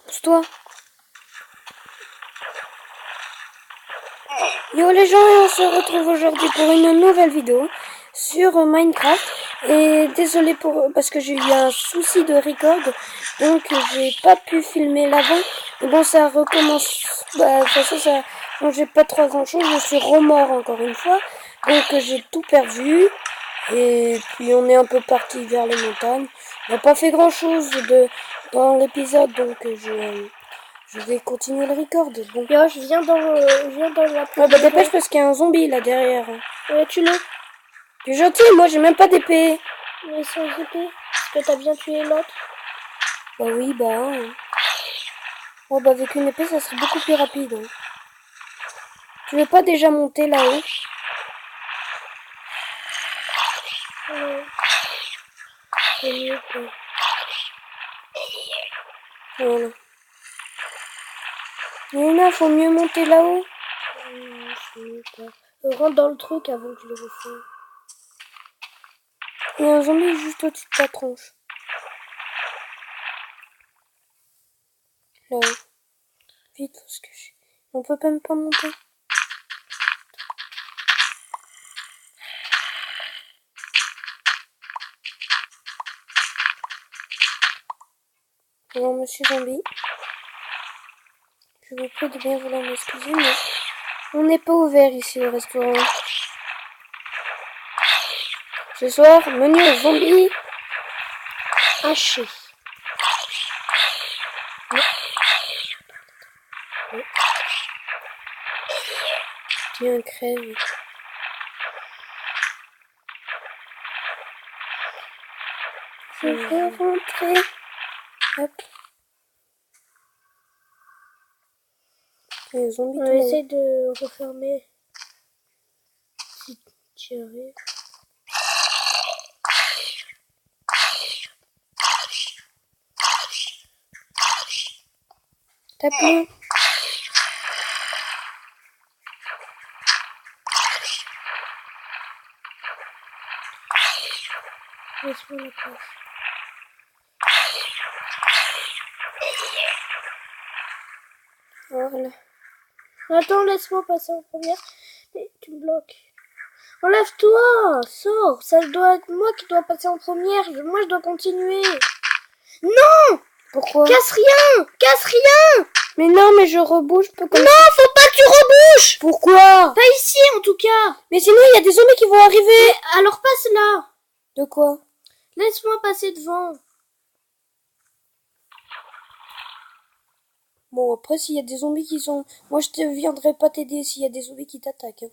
Pousse-toi. Yo les gens, et on se retrouve aujourd'hui pour une nouvelle vidéo sur Minecraft. Et désolé parce que j'ai eu un souci de record, donc j'ai pas pu filmer l'avant. Et bon, ça recommence. Bah, de toute façon, ça changeait pas trop grand chose. Je suis remort encore une fois, donc j'ai tout perdu. Et puis on est un peu parti vers les montagnes. On n'a pas fait grand chose dans l'épisode, donc je vais continuer le record. Bon. Yo, je viens dans la... Ouais, bah dépêche parce qu'il y a un zombie là derrière. Ouais, tue-le. T'es gentil, moi j'ai même pas d'épée. Mais sans épée. Est-ce que t'as bien tué l'autre? Bah oui, bah... Hein. Ouais, bah avec une épée ça serait beaucoup plus rapide. Hein. Tu veux pas déjà monter là-haut? C'est mieux que... Voilà. Léna, faut mieux monter là-haut. Rentre dans le truc avant que je le refasse. Il y a un zombie juste au-dessus de ta tronche. Là-haut. Vite, faut se cacher. On peut même pas monter. Alors, monsieur zombie, je vous prie de bien vouloir m'excuser, mais on n'est pas ouvert ici au restaurant. Ce soir, menu aux zombies hachés. Tiens, crève. Je veux rentrer. Hop. Les zombies, On essaie de refermer. Si tu y arrives. Tape-le. Laisse-moi la place. Voilà. Attends, laisse-moi passer en première. Et tu me bloques. Enlève-toi! Sors! Ça doit être moi qui dois passer en première. Moi, je dois continuer. Non! Pourquoi? Casse rien! Casse rien! Mais non, mais je rebouge peu comme Non, faut pas que tu rebouches! Pourquoi? Pas ici, en tout cas! Mais sinon, il y a des zombies qui vont arriver! Mais alors passe là! De quoi? Laisse-moi passer devant. Bon, après, s'il y a des zombies qui sont... Moi, je te viendrai pas t'aider s'il y a des zombies qui t'attaquent. Hein.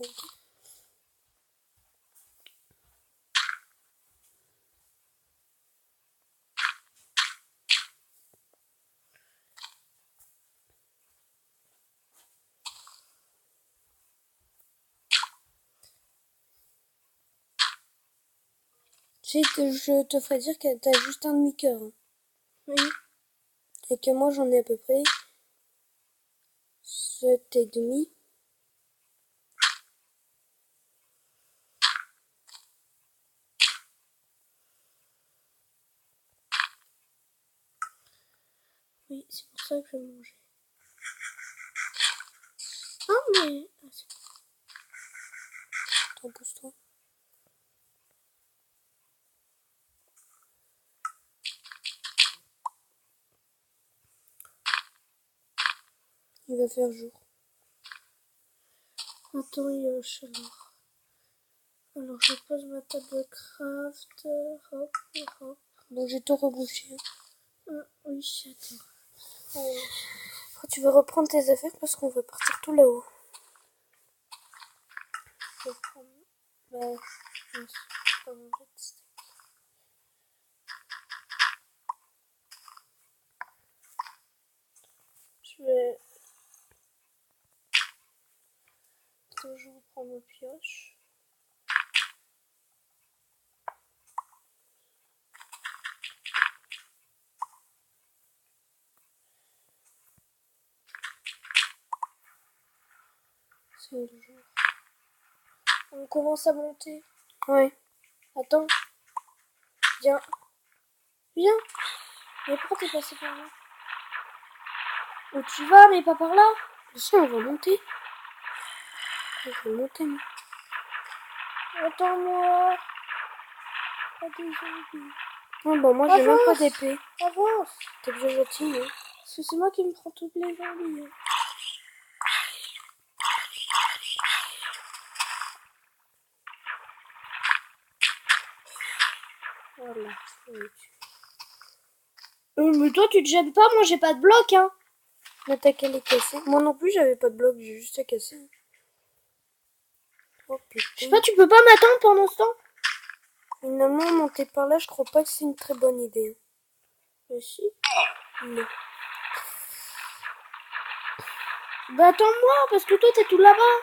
Je te ferais dire que t'as juste un demi-cœur. Hein. Oui. Et que moi, j'en ai à peu près 7,5. Oui, c'est pour ça que je vais manger. Ah, mais... Attends, pousse-toi. Il va faire jour. Attends, il y a la chaleur. Alors, je pose ma table de craft. Hop, hop. Donc, j'ai tout rebouché. Oui, attends. Tu veux reprendre tes affaires parce qu'on va partir tout là-haut. Je vais prendre... Bah, je vais pas manger de steak. Je vais... Attends, je reprends ma pioche. C'est le jour. On commence à monter. Ouais. Attends. Viens. Viens. Mais pourquoi t'es passé par là? Où tu vas, mais pas par là. Si, on va monter. On va monter, moi. Attends-moi. Pas des zombies. Oh, bah, moi, j'ai même pas Avance. d'épée. Avance. T'es bien gentil, hein. Parce que c'est moi qui me prends toutes les zombies. Voilà. Mais toi, tu te gênes pas, moi j'ai pas de bloc, hein. Mais t'as qu'à les casser. Moi non plus, j'avais pas de bloc, j'ai juste à casser. Oh Je sais putain. pas, tu peux pas m'attendre pendant ce temps? Finalement, monter par là, je crois pas que c'est une très bonne idée. Mais si. Non. Bah attends-moi, parce que toi t'es tout là-bas.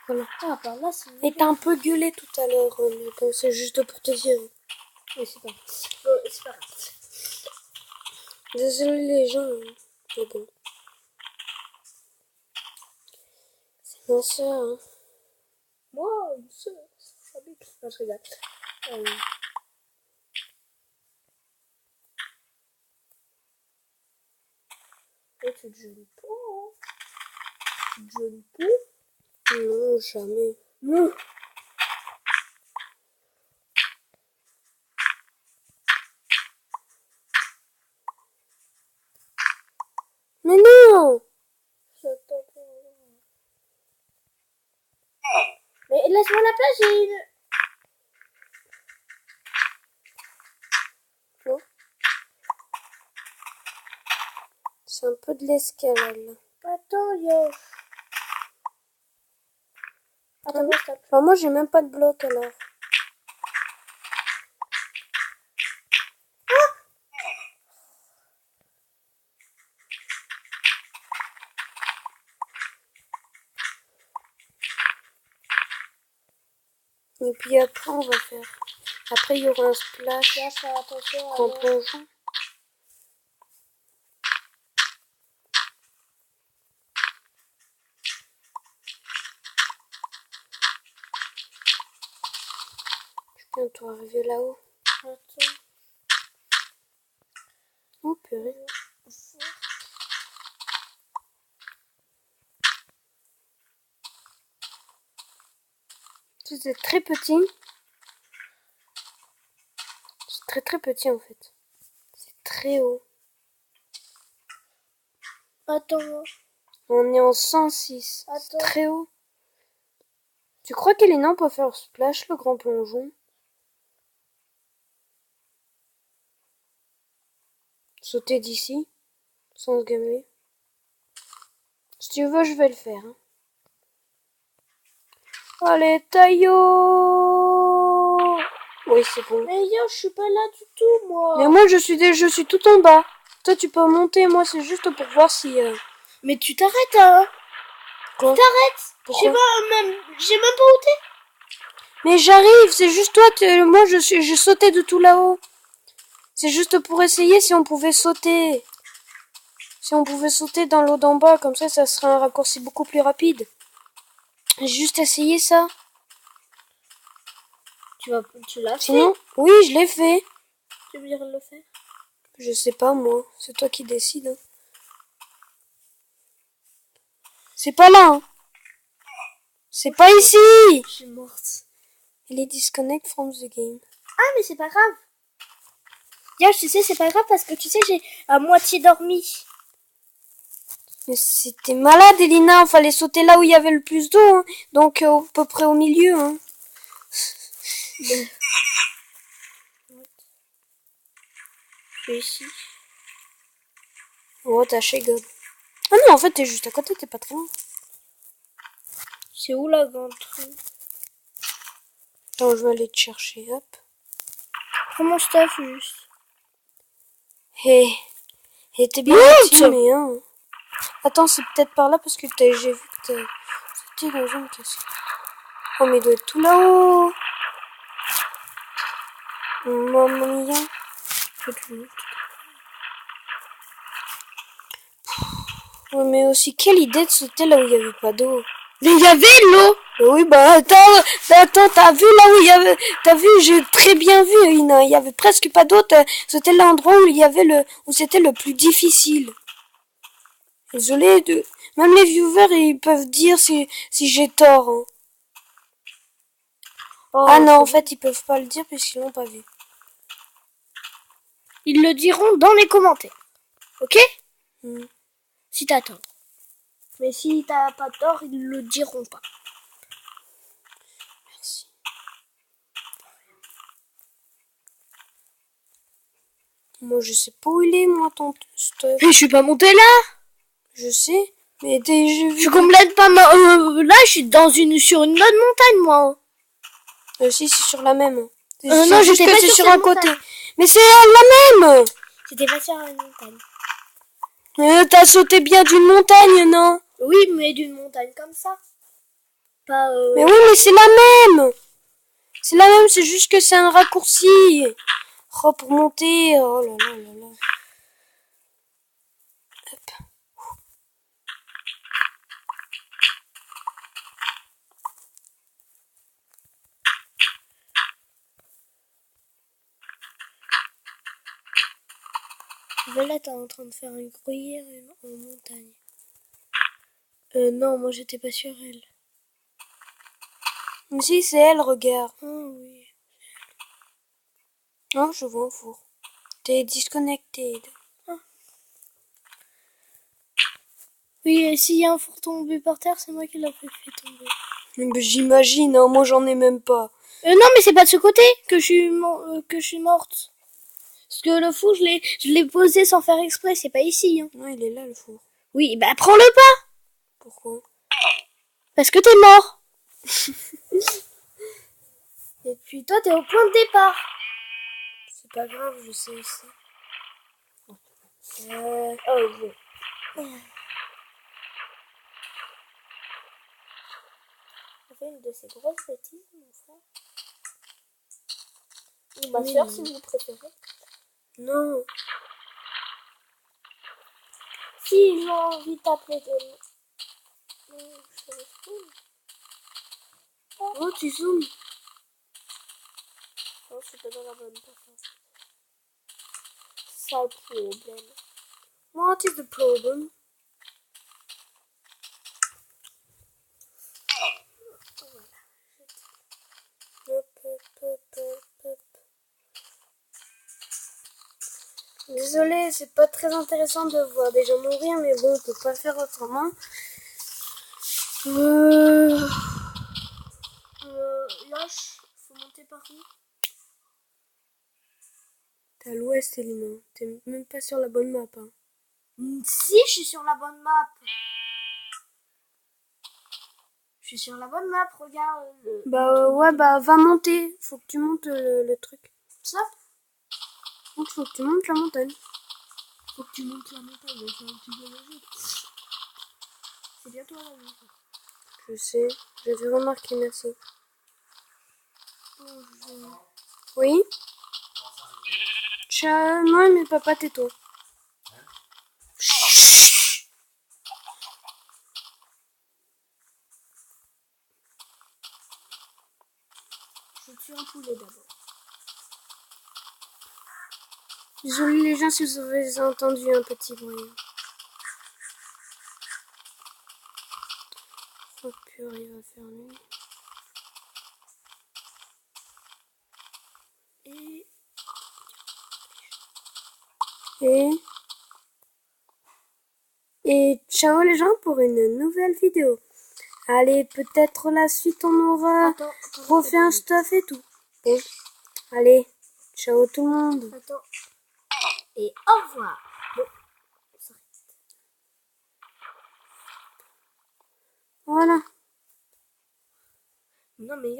Voilà. Ah, par là, c'est... Et t'as un peu gueulé tout à l'heure, donc c'est juste pour te dire. Mais c'est pas grave. C'est pas grave. Désolé les gens, hein. Mais bon. C'est ma soeur, hein. Moi, une sœur, ça m'habite. Non, je rigole. Et tu te gênes pas, hein. Tu te gênes pas? Non, jamais. Non. Mais non! J'attends pas. Mais laisse-moi la place, j'ai une... Non. C'est un peu de l'escalade, là. Attends, yo. Attends, stop. Enfin, moi, j'ai même pas de bloc, alors. Et puis après, on va faire... Après, il y aura un splash Là, fais attention à en l'eau. plongeant. Je suis bientôt arrivé là-haut. Attends. Oh, purée. C'est très petit. C'est très très petit, en fait. C'est très haut. Attends. On est en 106. C'est Attends. très haut. Tu crois qu'Elena peut faire splash, le grand plongeon? Sauter d'ici, sans se gamer. Si tu veux, je vais le faire. Hein. Allez, Taillot! Oui, c'est bon. Mais yo, je suis pas là du tout, moi. Mais moi, je suis tout en bas. Toi, tu peux monter. Moi, c'est juste pour voir si... Mais tu t'arrêtes, hein. Quoi? Tu t'arrêtes. Pourquoi? J'ai même pas où t'es. Mais j'arrive, c'est juste toi. Moi, je sautais de tout là-haut. C'est juste pour essayer si on pouvait sauter. Si on pouvait sauter dans l'eau d'en bas, comme ça serait un raccourci beaucoup plus rapide. J'ai juste essayé ça. Tu l'as fait? Sinon, oui, je l'ai fait. Tu veux dire le faire? Je sais pas, moi. C'est toi qui décides. Hein. C'est pas là. Hein. C'est pas ici. Je suis morte. Il est disconnect from the game. Ah, mais c'est pas grave. Yo, tu sais, c'est pas grave parce que tu sais, j'ai à moitié dormi. Mais c'était malade, Elina. Fallait sauter là où il y avait le plus d'eau. Hein. Donc, à peu près au milieu. Hein. Je suis ici. Oh, t'as chez God. Ah non, en fait, t'es juste à côté, t'es pas très loin. C'est où la grande truc? Attends, je vais aller te chercher, hop. Comment je t'ai juste? Hé, t'es bien gentil, mais hein. Attends, c'est peut-être par là parce que j'ai vu que t'es dans une caisse. Oh, mais il doit être tout là-haut. Maman mia. Ouais, mais aussi, quelle idée de sauter là où il n'y avait pas d'eau. Mais il y avait l'eau. Oui, bah attends, t'as vu là où il y avait, t'as vu, j'ai très bien vu, il y avait presque pas d'eau, c'était l'endroit où il y avait où c'était le plus difficile. Désolé même les viewers, ils peuvent dire si j'ai tort, hein. Oh, Ah non, en fait, ils peuvent pas le dire puisqu'ils l'ont pas vu. ils le diront dans les commentaires. Ok? Si t'as tort. Mais si t'as pas tort, ils le diront pas. Merci. Moi, je sais pas où il est, moi, ton stuff. Mais je suis pas montée là. Je sais, mais Je suis complètement pas là, je suis sur une autre montagne, moi. Si, c'est sur la même. Non, juste j'étais que pas c'est sur sur un cette côté. montagne. Mais c'est la même. J'étais pas sur une montagne. T'as sauté bien d'une montagne, non? Oui, mais d'une montagne comme ça. Pas. Mais oui, mais c'est la même. C'est la même, c'est juste que c'est un raccourci. Oh, pour monter. Oh là là là là. Hop. Là, t'es en train de faire un gruyère en montagne. Non, moi j'étais pas sur elle. Mais si, c'est elle, regarde. Ah oui. Non, je vois au four. T'es disconnected. Oui, et s'il y a un four tombé par terre, c'est moi qui l'ai fait tomber. Mais j'imagine, hein, moi j'en ai même pas. Non, mais c'est pas de ce côté que je suis morte. Parce que le four, je l'ai posé sans faire exprès, c'est pas ici. Hein. Non, il est là le four. Oui, bah prends-le pas. Pourquoi? Parce que t'es mort. Et puis toi, t'es au point de départ. C'est pas grave, je sais aussi. Oh, oui. On fait une de ces grosses bêtises, mon frère. Ou ma soeur, si vous préférez. Non. Si j'ai envie de t'appeler de... Oh, tu zoomes. Non, je suis pas dans la bonne personne. C'est ça le problème. What is the problem? Désolée, c'est pas très intéressant de voir des gens mourir, mais bon, on peut pas faire autrement. Lâche, faut monter par où? T'es à l'ouest, Elina. T'es même pas sur la bonne map. Hein. Si, je suis sur la bonne map. Je suis sur la bonne map, regarde. Ouais, va monter. Faut que tu montes le truc. Ça? Donc, faut que tu montes la montagne. Faut que tu montes la montagne, c'est un petit peu logique. C'est bientôt la nuit. Je sais, j'avais remarqué, merci. Oui? Non, mais papa, tais-toi. Je tue un poulet d'abord. Désolé les gens si vous avez entendu un petit bruit. Oh purée, il va faire nuit. Et ciao les gens pour une nouvelle vidéo. Allez, peut-être la suite on aura refait un stuff et tout. Bon, allez, ciao tout le monde. Attends. Et au revoir. Bon, on s'arrête. Voilà. Non mais